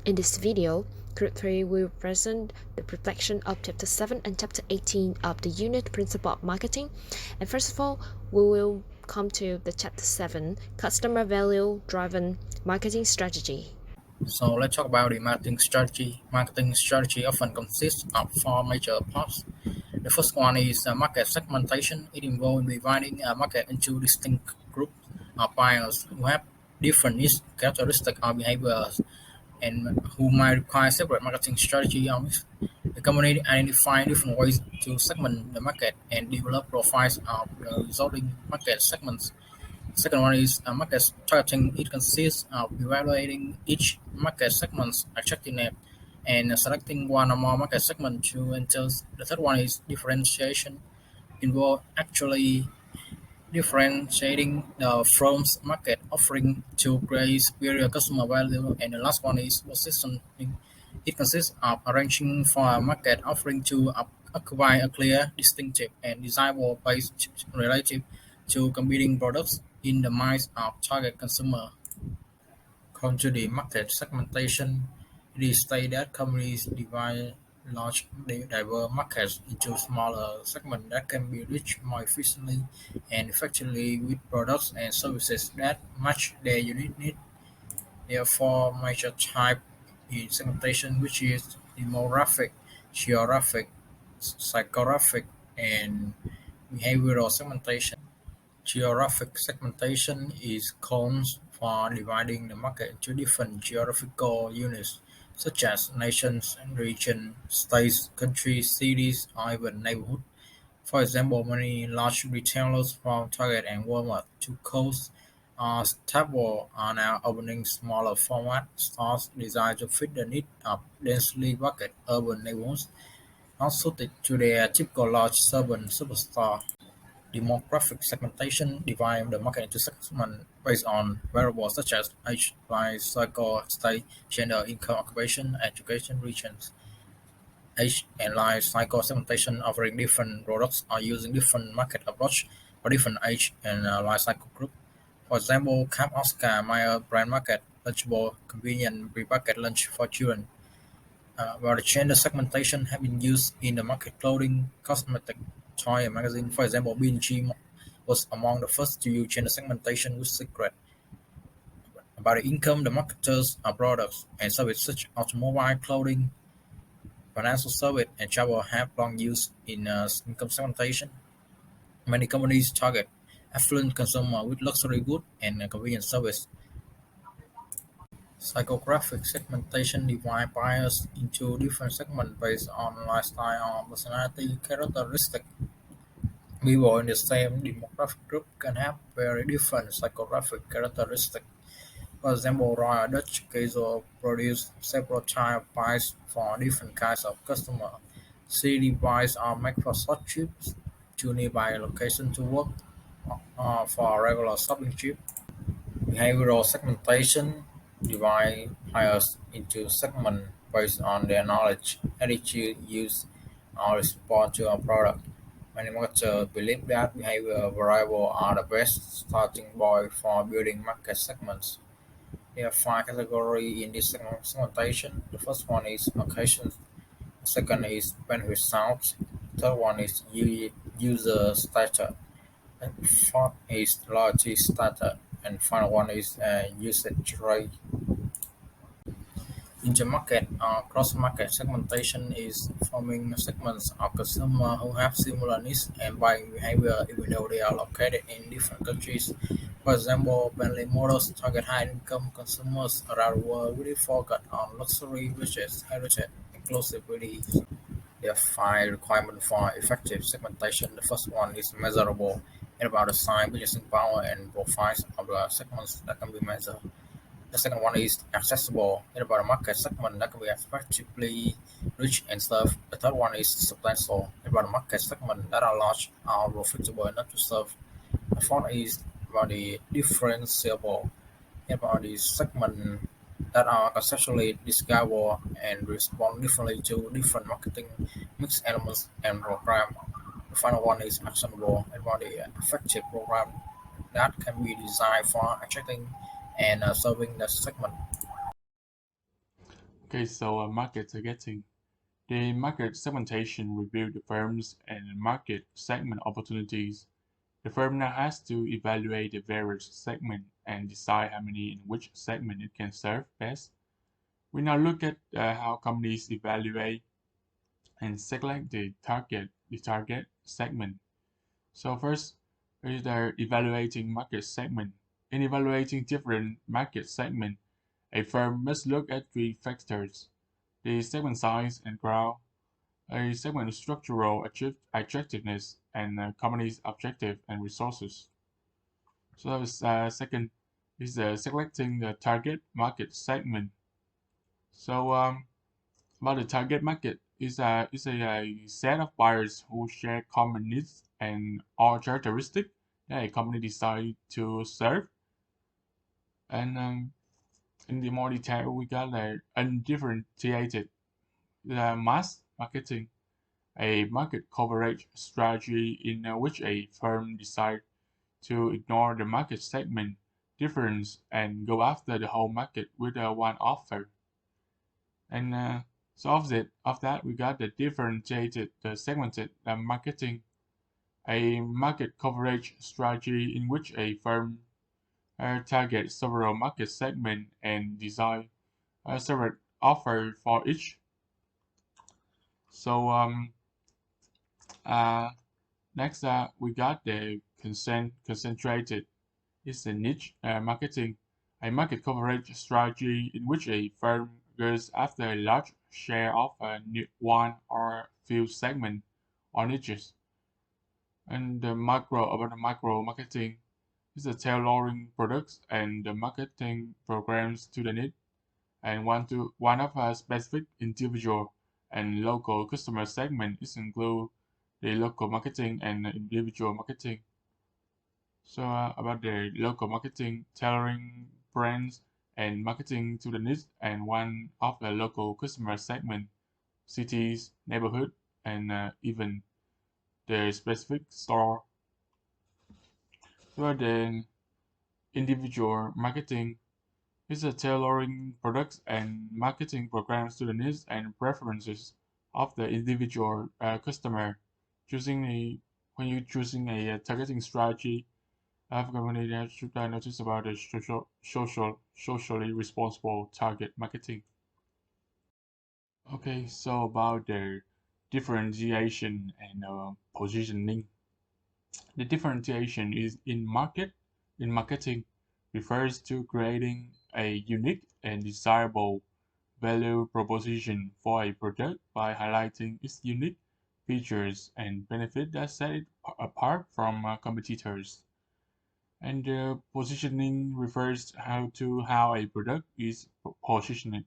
In this video, Group 3 will present the reflection of Chapter 7 and Chapter 18 of the unit Principle of Marketing. And first of all, we will come to the Chapter 7, Customer Value Driven Marketing Strategy. So let's talk about the marketing strategy. Marketing strategy often consists of four major parts. The first one is market segmentation. It involves dividing a market into distinct groups of buyers who have different needs, characteristics, or behaviors, and who might require separate marketing strategy. The company identify different ways to segment the market and develop profiles of the resulting market segments. Second one is market targeting. It consists of evaluating each market segment's attractiveness and selecting one or more market segments to enter. The third one is differentiation. Involve actually differentiating the firm's market offering to create superior customer value. And the last one is positioning. It consists of arranging for a market offering to occupy a clear, distinctive, and desirable place relative to competing products in the minds of target consumer. Come to the market segmentation, it is stated that companies divide large diverse markets into smaller segments that can be reached more efficiently and effectively with products and services that match their unique needs. There are four major types in segmentation, which is demographic, geographic, psychographic, and behavioral segmentation. Geographic segmentation is calls for dividing the market into different geographical units, such as nations, regions, states, countries, cities, or even neighborhoods. For example, many large retailers from Target and Walmart to Kohl's or Staples are now opening smaller format stores designed to fit the needs of densely packed urban neighborhoods, not suited to their typical large suburban superstore. Demographic segmentation divides the market into segments based on variables such as age, life cycle, state, gender, income, occupation, education, regions. Age and life cycle segmentation offering different products or using different market approach for different age and life cycle group. For example, Camp Oscar Mayer brand market lunchable convenient prepackaged lunch for children. While the gender segmentation have been used in the market clothing, cosmetic, toy, and magazine. For example, B&G was among the first to use gender segmentation with secret about the income the marketers of products and services such as automobile, clothing, financial service, and travel have long used in income segmentation. Many companies target affluent consumers with luxury goods and convenience service. Psychographic segmentation divides buyers into different segments based on lifestyle or personality characteristics. People in the same demographic group can have very different psychographic characteristics. For example, Royal Dutch Castle produces several types of pies for different kinds of customers. City pies are made for short trips to nearby locations to work or for regular shopping trips. Behavioral segmentation divides buyers into segments based on their knowledge, attitude, use, or response to a product. Many marketers believe that behavior variables are the best starting point for building market segments. There are five categories in this segmentation. The first one is occasions, the second is benefit sounds, the third one is user status, and fourth is loyalty status, and final one is usage rate. Intermarket or cross-market segmentation is forming segments of consumers who have similar needs and buying behavior even though they are located in different countries. For example, Bentley Motors target high-income consumers around the world with a focus on luxury, riches, heritage, inclusivity. There are five requirements for effective segmentation. The first one is measurable. It's about the size, purchasing power, and profiles of the segments that can be measured. The second one is accessible. It's about a market segment that can be effectively reached and served. The third one is substantial. It's about a market segment that are large or profitable enough to serve. The fourth is about the differentiable. It's about the segment that are conceptually discoverable and respond differently to different marketing mix elements and program. The final one is actionable. It's about the effective program that can be designed for attracting and serving the segment. Okay, so market targeting. The market segmentation reveals the firm's and market segment opportunities. The firm now has to evaluate the various segments and decide how many in which segment it can serve best. We now look at how companies evaluate and select the target segment. So first is the evaluating market segment. In evaluating different market segment, a firm must look at three factors: the segment size and growth, a segment structural attractiveness, and a company's objective and resources. So second is selecting the target market segment. So about the target market is a set of buyers who share common needs and or characteristics that a company decides to serve. And in the more detail, we got a undifferentiated mass marketing, a market coverage strategy in which a firm decides to ignore the market segment difference and go after the whole market with one offer. And so of that, we got the differentiated, the segmented marketing, a market coverage strategy in which a firm targets several market segments and design a separate offer for each. So uh, next, we got the concentrated. It's a niche marketing, a market coverage strategy in which a firm goes after a large share of one or few segment or niches. And about the micro marketing is the tailoring products and the marketing programs to the need and one of a specific individual and local customer segment is include the local marketing and individual marketing. So about the local marketing, tailoring brands and marketing to the needs and one of the local customer segment, cities, neighborhood, and even the specific store. So the individual marketing is a tailoring products and marketing programs to the needs and preferences of the individual customer. Choosing a When you're choosing a targeting strategy, I've company that should notice about the socially responsible target marketing. Okay, so about the differentiation and positioning. The differentiation is in marketing refers to creating a unique and desirable value proposition for a product by highlighting its unique features and benefits that set it apart from competitors. And positioning refers how a product is positioned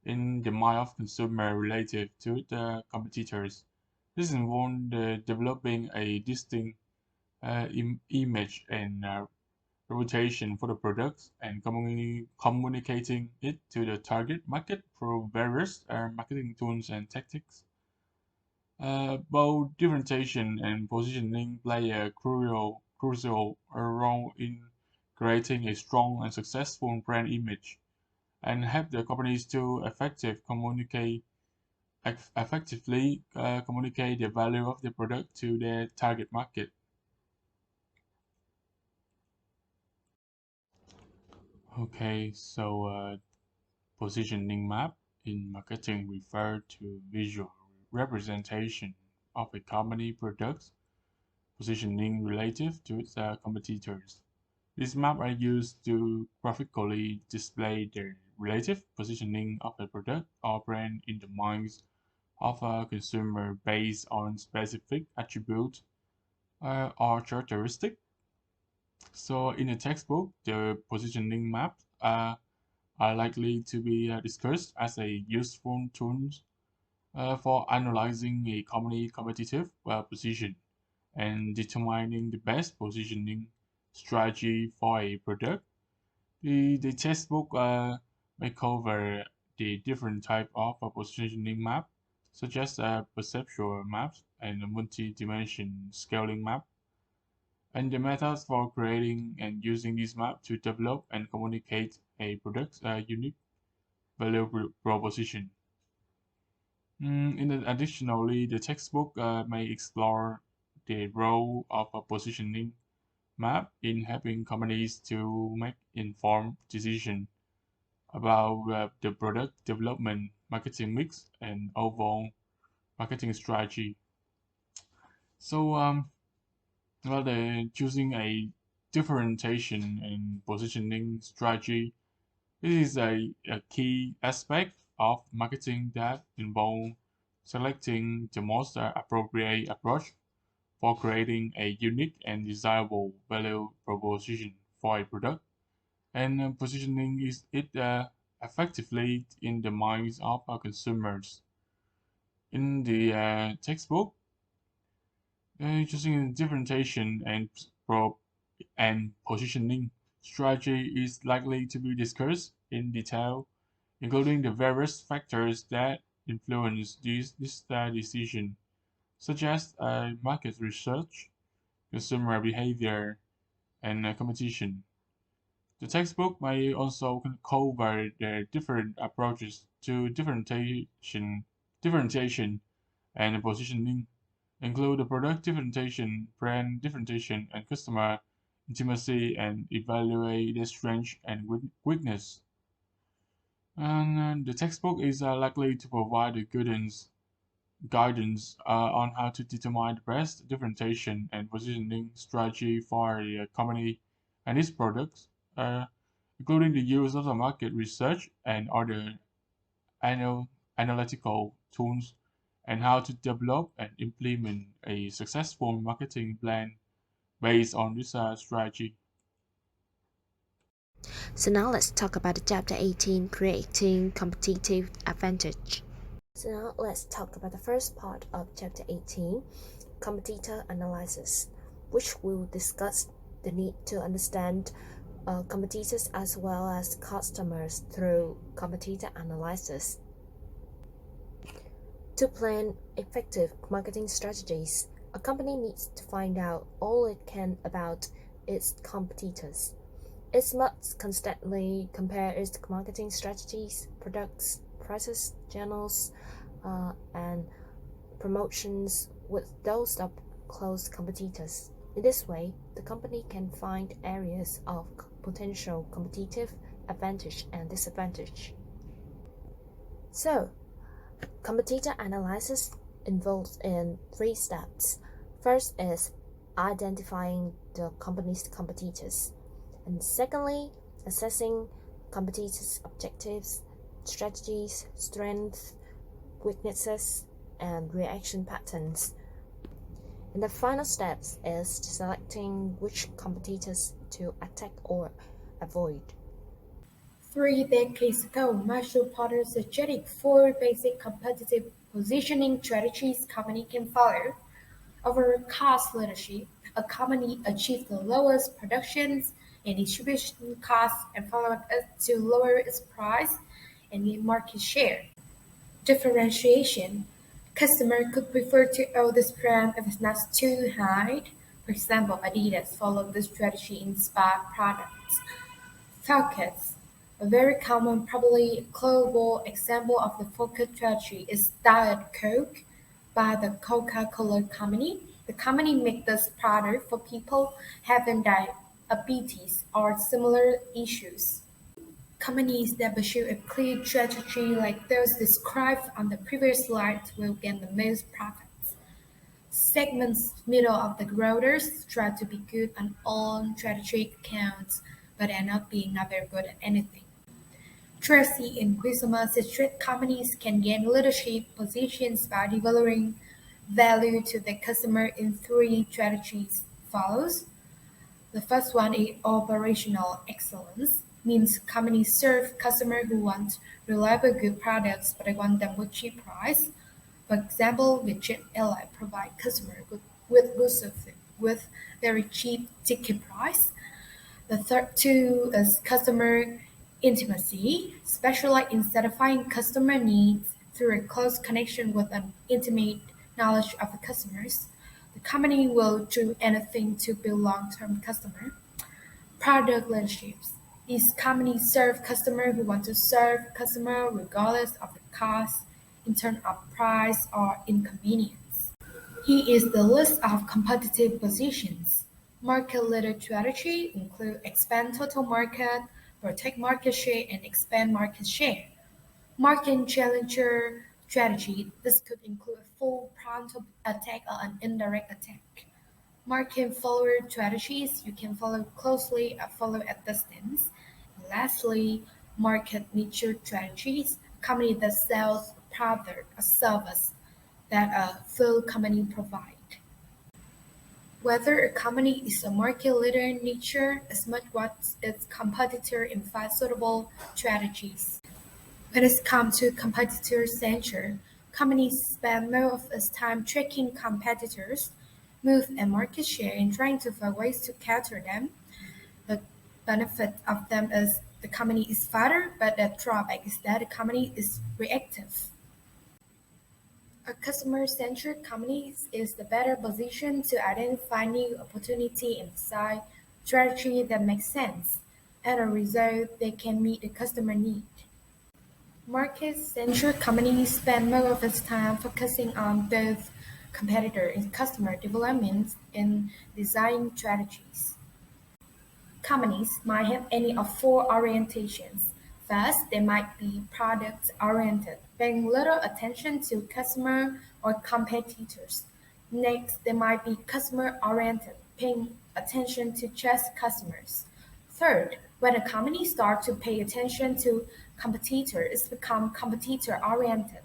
in the mind of consumer relative to the competitors. This involves developing a distinct image and reputation for the products and communicating it to the target market through various marketing tools and tactics. Both differentiation and positioning play a crucial role in creating a strong and successful brand image and help the companies to effectively communicate the value of the product to their target market. Okay, so positioning map in marketing refer to visual representation of a company products positioning relative to its competitors. These maps are used to graphically display the relative positioning of a product or brand in the minds of a consumer based on specific attributes or characteristic. So in a textbook, the positioning maps are likely to be discussed as a useful tool for analyzing a company competitive position and determining the best positioning strategy for a product. The textbook may cover the different type of positioning map, such as perceptual maps and multi-dimension scaling map, and the methods for creating and using this map to develop and communicate a product's unique value proposition. Additionally, the textbook may explore the role of a positioning map in helping companies to make informed decisions about the product development, marketing mix, and overall marketing strategy. So, choosing a differentiation and positioning strategy, this is a key aspect of marketing that involves selecting the most appropriate approach for creating a unique and desirable value proposition for a product and positioning it effectively in the minds of our consumers. In the textbook, choosing differentiation and positioning strategy is likely to be discussed in detail, including the various factors that influence this decision, such as market research, consumer behavior, and competition. The textbook may also cover the different approaches to differentiation and positioning, include the product differentiation, brand differentiation, and customer intimacy, and evaluate their strengths and weakness. And the textbook is likely to provide the guidance on how to determine the best differentiation and positioning strategy for a company and its products, uh, including the use of the market research and other anal- analytical tools, and how to develop and implement a successful marketing plan based on this strategy. So now let's talk about the chapter 18, creating competitive advantage. So now let's talk about the first part of chapter 18, competitor analysis, which will discuss the need to understand competitors as well as customers through competitor analysis. To plan effective marketing strategies, a company needs to find out all it can about its competitors. It must constantly compare its marketing strategies, products, prices, channels, and promotions with those of close competitors. In this way, the company can find areas of potential competitive advantage and disadvantage. So, competitor analysis involves in three steps. First is identifying the company's competitors, and secondly, assessing competitors' objectives, strategies, strengths, weaknesses, and reaction patterns. And the final steps is selecting which competitors to attack or avoid. 3 decades ago, Marshall Potter suggested four basic competitive positioning strategies company can follow. Over cost leadership, a company achieves the lowest production and distribution costs and followed it to lower its price and gain market share. Differentiation. Customer could prefer to own this brand if it's not too high. For example, Adidas followed this strategy in spa products. Focus. A very common, probably global example of the focus strategy is Diet Coke by the Coca-Cola Company. The company makes this product for people having diabetes or similar issues. Companies that pursue a clear strategy like those described on the previous slide will gain the most profits. Segments middle of the roaders try to be good on all strategic accounts, but end up being not very good at anything. Tracy and Wisoma suggest companies can gain leadership positions by delivering value to the customer in three strategies follows. The first one is operational excellence, means companies serve customers who want reliable good products but they want them with cheap price. For example, the Jet Airline provide customers with good service with very cheap ticket price. The third two is customer intimacy, specialize in satisfying customer needs through a close connection with an intimate knowledge of the customers. The company will do anything to build long-term customer. Product leaderships. These companies serve customers who want to serve customers regardless of the cost, in terms of price or inconvenience. Here is the list of competitive positions. Market leader strategy include expand total market, protect market share, and expand market share. Market challenger strategy. This could include a full frontal attack or an indirect attack. Market follower strategies. You can follow closely or follow at distance. And lastly, market niche strategies. A company that sells a product or service that a full company provide. Whether a company is a market leader in niche as much as its competitor in find suitable strategies. When it comes to competitor censure, companies spend most of its time tracking competitors' move and market share and trying to find ways to counter them. The benefit of them is the company is faster, but the drawback is that the company is reactive. A customer-centric company is the better position to identify new opportunity and decide strategy that makes sense. As a result, they can meet the customer need. Market-centric companies spend most of its time focusing on both competitor and customer development and design strategies. Companies might have any of four orientations. First, they might be product-oriented, paying little attention to customer or competitors. Next, they might be customer-oriented, paying attention to just customers. Third, when a company starts to pay attention to competitors, it becomes competitor-oriented.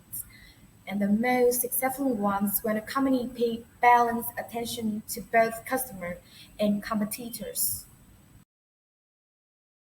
And the most successful ones when a company pay balanced attention to both customer and competitors.